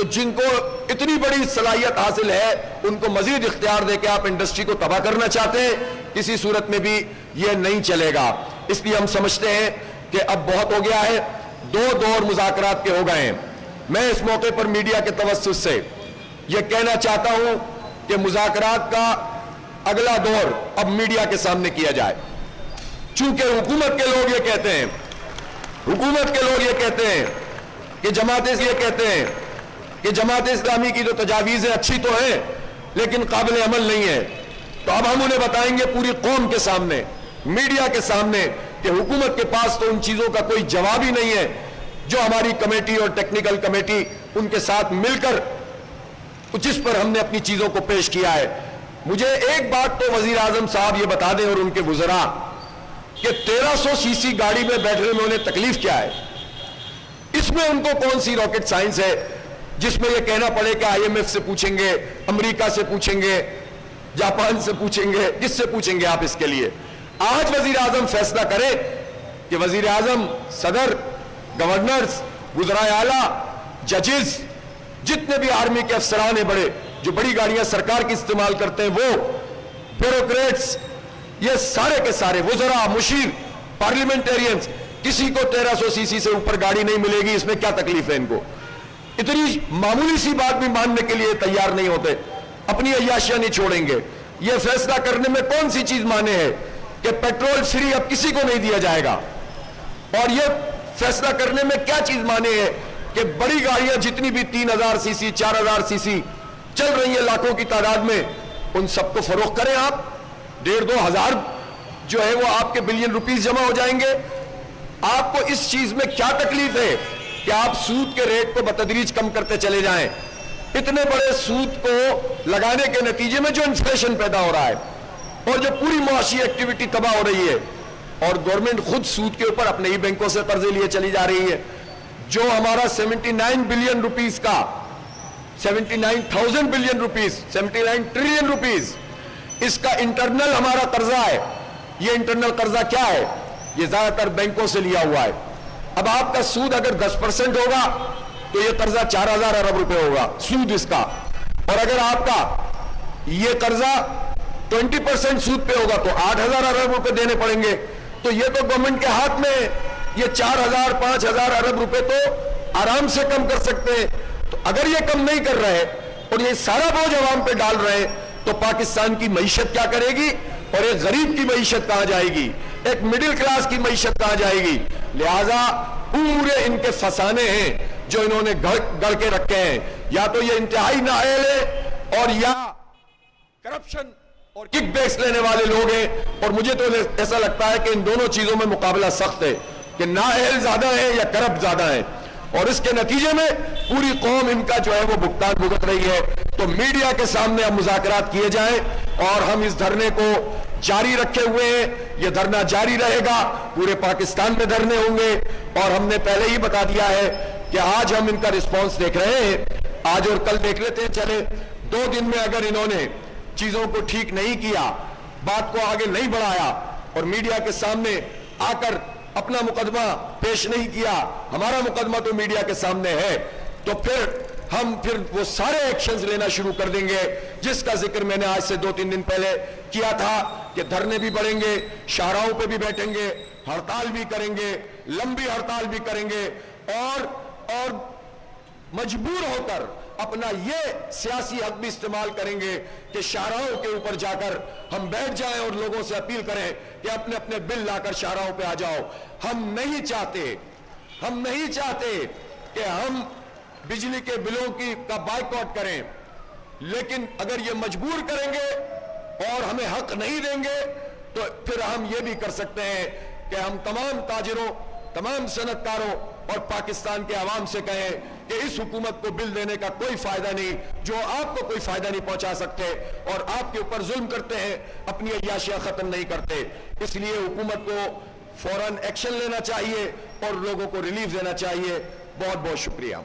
जिनको इतनी बड़ी सलाहियत हासिल है उनको मजीद इख्तियार दे के आप इंडस्ट्री को तबाह करना चाहते हैं, किसी सूरत में भी यह नहीं चलेगा। इसलिए हम समझते हैं कि अब बहुत हो गया है, 2 दौर मुज़ाकरात के हो गए हैं। मैं इस मौके पर मीडिया के तवस्सुस से यह कहना चाहता हूं कि मुज़ाकरात का अगला दौर अब मीडिया के सामने किया जाए। चूंकि हुकूमत के लोग ये कहते हैं, हुकूमत के लोग ये कहते हैं कि जमात इस्लामी की जो तजावीज़ें अच्छी तो हैं लेकिन काबिल अमल नहीं है, तो अब हम उन्हें बताएंगे पूरी कौम के सामने, मीडिया के सामने, कि हुकूमत के पास तो उन चीज़ों का कोई जवाब ही नहीं है जो हमारी कमेटी और टेक्निकल कमेटी उनके साथ मिलकर जिस पर हमने अपनी चीज़ों को पेश किया है। मुझे एक बात तो वज़ीर आज़म साहब ये बता दें और उनके वुज़रा कि 1300 सीसी गाड़ी में बैठने में उन्हें तकलीफ क्या है? इसमें उनको कौन सी रॉकेट साइंस है जिसमें यह कहना पड़े कि IMF से पूछेंगे, अमेरिका से पूछेंगे, जापान से पूछेंगे, किससे पूछेंगे आप इसके लिए? आज वज़ीर आज़म फैसला करे कि वज़ीर आज़म, सदर, गवर्नर्स, वुज़राए आला, जजेस, जितने भी आर्मी के अफसरान हैं बड़े, जो बड़ी गाड़ियां सरकार की इस्तेमाल करते हैं, वो ब्यूरोक्रेट्स, ये सारे के सारे वुज़रा, मुशीर, पार्लियामेंटेरियंस, किसी को 1300 सीसी से ऊपर गाड़ी नहीं मिलेगी। इसमें क्या तकलीफ है इनको? इतनी मामूली सी बात भी मानने के लिए तैयार नहीं होते, अपनी अय्याशियां नहीं छोड़ेंगे। यह फैसला करने में कौन सी चीज माने है कि पेट्रोल फ्री अब किसी को नहीं दिया जाएगा, और यह फैसला करने में क्या चीज माने है कि बड़ी गाड़ियां जितनी भी 3000 सीसी, 4000 सीसी चल रही है लाखों की तादाद में, उन सबको फरोख्त करें आप। 1,5-2 हजार जो है वो आपके बिलियन रुपीस जमा हो जाएंगे। आपको इस चीज में क्या तकलीफ है कि आप सूद के रेट को बतदरीज कम करते चले जाएं? इतने बड़े सूद को लगाने के नतीजे में जो इन्फ्लेशन पैदा हो रहा है और जो पूरी मुआशी एक्टिविटी तबाह हो रही है, और गवर्नमेंट खुद सूद के ऊपर अपने ही बैंकों से कर्जे लिए चली जा रही है। जो हमारा 79 बिलियन रुपीस का, 79,000 बिलियन रुपीस, 79 ट्रिलियन रुपीस इसका इंटरनल हमारा कर्जा है। ये इंटरनल कर्जा क्या है? ये ज्यादातर बैंकों से लिया हुआ है। अब आपका सूद अगर 10% होगा तो ये कर्जा 4000 अरब रुपए होगा सूद इसका, और अगर आपका ये कर्जा 20% सूद पे होगा तो 8000 अरब रुपए देने पड़ेंगे। तो ये तो गवर्नमेंट के हाथ में है, ये 4000-5000 अरब रुपए तो आराम से कम कर सकते हैं। तो अगर ये कम नहीं कर रहे और ये सारा बोझ अवाम पे डाल रहे हैं, तो पाकिस्तान की मईशत क्या करेगी, और एक गरीब की मईशत कहां जाएगी, एक मिडिल क्लास की मईशत कहां जाएगी? लिहाजा पूरे इनके फसाने हैं जो इन्होंने गढ़ के रखे हैं, या तो ये इंतहाई नाअहल है और या करप्शन और किकबैक्स लेने वाले लोग हैं। और मुझे तो ऐसा लगता है कि इन दोनों चीजों में मुकाबला सख्त है कि नाअहल ज्यादा है या करप्ट ज्यादा है, और इसके नतीजे में पूरी कौम इनका जो है वो भुगतान भुगत रही है। तो मीडिया के सामने अब मुज़ाकरात किए जाएं, और हम इस धरने को जारी रखे हुए हैं। यह धरना जारी रहेगा, पूरे पाकिस्तान में धरने होंगे, और हमने पहले ही बता दिया है कि आज हम इनका रिस्पॉन्स देख रहे हैं, आज और कल देख लेते हैं। चले 2 दिन में अगर इन्होंने चीजों को ठीक नहीं किया, बात को आगे नहीं बढ़ाया, और मीडिया के सामने आकर अपना मुकदमा पेश नहीं किया, हमारा मुकदमा तो मीडिया के सामने है, तो फिर हम वो सारे एक्शंस लेना शुरू कर देंगे जिसका जिक्र मैंने आज से 2-3 दिन पहले किया था कि धरने भी बढ़ेंगे, शाहराहों पे भी बैठेंगे, हड़ताल भी करेंगे, लंबी हड़ताल भी करेंगे, और मजबूर होकर अपना ये सियासी हक भी इस्तेमाल करेंगे कि शाहराहों के ऊपर जाकर हम बैठ जाएं और लोगों से अपील करें कि अपने अपने बिल लाकर शाहराहों पे आ जाओ। हम नहीं चाहते कि हम बिजली के बिलों का बाइकआउट करें, लेकिन अगर ये मजबूर करेंगे और हमें हक नहीं देंगे तो फिर हम ये भी कर सकते हैं कि हम तमाम ताजिरों, तमाम सनतकारों और पाकिस्तान के अवाम से कहें कि इस हुकूमत को बिल देने का कोई फायदा नहीं, जो आपको कोई फायदा नहीं पहुंचा सकते और आपके ऊपर जुल्म करते हैं, अपनी अय्याशियां खत्म नहीं करते। इसलिए हुकूमत को फौरन एक्शन लेना चाहिए और लोगों को रिलीफ देना चाहिए। बहुत बहुत शुक्रिया।